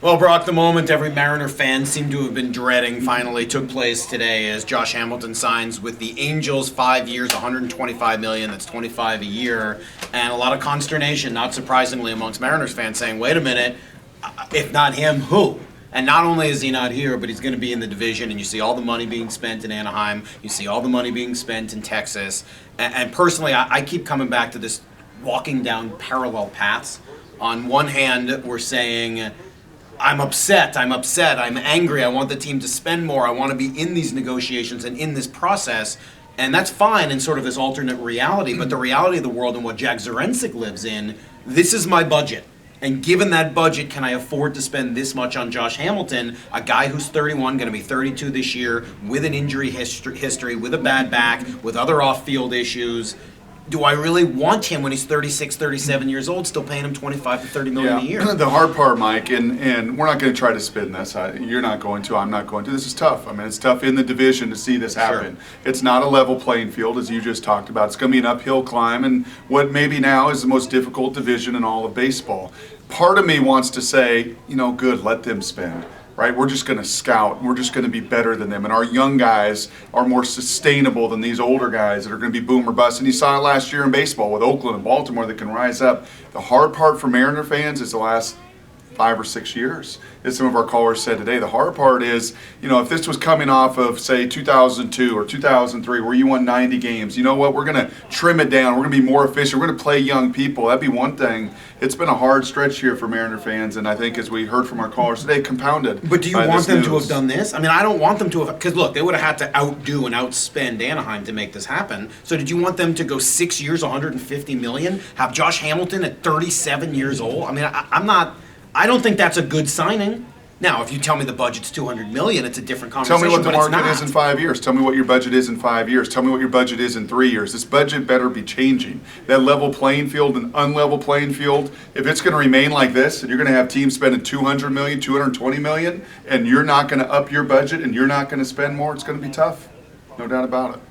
Well, Brock, the moment every Mariner fan seemed to have been dreading finally took place today as Josh Hamilton signs with the Angels 5 years, $125 million. That's 25 a year, and a lot of consternation, not surprisingly, amongst Mariners fans saying, "Wait a minute, if not him, who?" And not only is he not here, but he's going to be in the division, and you see all the money being spent in Anaheim, you see all the money being spent in Texas, and personally, I keep coming back to this walking down parallel paths. On one hand, we're saying, I'm upset, I'm angry, I want the team to spend more, I want to be in these negotiations and in this process, and that's fine in sort of this alternate reality, but the reality of the world and what Jack Zarensik lives in, this is my budget. And given that budget, can I afford to spend this much on Josh Hamilton, a guy who's 31, going to be 32 this year, with an injury history, with a bad back, with other off-field issues? Do I really want him when he's 36, 37 years old, still paying him 25 to 30 million a year? The hard part, Mike, and we're not going to try to spin this. You're not going to. I'm not going to. This is tough. I mean, it's tough in the division to see this happen. Sure. It's not a level playing field, as you just talked about. It's going to be an uphill climb, and what maybe now is the most difficult division in all of baseball. Part of me wants to say, good, let them spend. Right? We're just going to scout. We're just going to be better than them. And our young guys are more sustainable than these older guys that are going to be boom or bust. And you saw it last year in baseball with Oakland and Baltimore that can rise up. The hard part for Mariner fans is the last 5 or 6 years. As some of our callers said today, the hard part is, if this was coming off of, say, 2002 or 2003 where you won 90 games, you know what? We're going to trim it down. We're going to be more efficient. We're going to play young people. That'd be one thing. It's been a hard stretch here for Mariner fans, and I think as we heard from our callers today, compounded. But do you want them to have done this? I mean, I don't want them to have, because look, they would have had to outdo and outspend Anaheim to make this happen. So did you want them to go 6 years, $150 million, have Josh Hamilton at 37 years old? I mean, I don't think that's a good signing. Now, if you tell me the budget's $200 million, it's a different conversation. Tell me what the market is in 5 years. Tell me what your budget is in 5 years. Tell me what your budget is in 3 years. This budget better be changing. That level playing field and unlevel playing field, if it's going to remain like this, and you're going to have teams spending $200 million, $220 million, and you're not going to up your budget and you're not going to spend more, it's going to be tough. No doubt about it.